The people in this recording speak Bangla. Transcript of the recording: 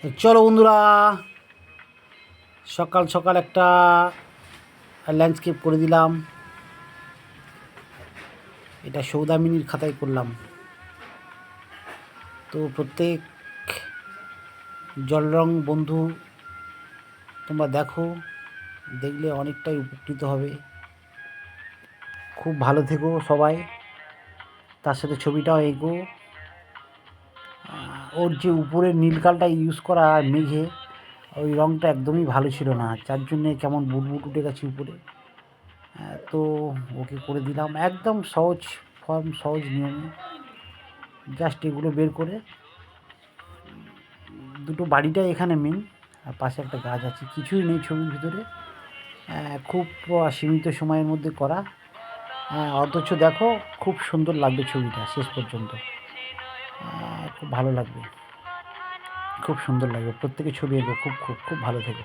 তো চলো বন্ধুরা, সকাল সকাল একটা ল্যান্ডস্কেপ করে দিলাম। এটা সৌদামিনীর খাতায় করলাম। তো প্রত্যেক জল রং বন্ধু তোমরা দেখো, দেখলে অনেকটাই উপকৃত হবে। খুব ভালো থেকো সবাই, তার সাথে ছবিটাও এঁকো। ওর যে উপরের নীল কালটা ইউজ করা মেঘে, ওই রঙটা একদমই ভালো ছিল না, যার জন্যে কেমন বুটবুট উঠে গেছে উপরে। তো ওকে করে দিলাম একদম সহজ ফর্ম, সহজ নিয়মে। জাস্ট এগুলো বের করে দুটো বাড়িটাই এখানে মেন, আর পাশে একটা গাছ আছে, কিছুই নেই ছবির ভিতরে। খুব সীমিত সময়ের মধ্যে করা, অথচ দেখো খুব সুন্দর লাগবে ছবিটা শেষ পর্যন্ত। খুব ভালো লাগবে, খুব সুন্দর লাগবে। প্রত্যেকে ছবি এঁকো, খুব খুব খুব ভালো থেকো।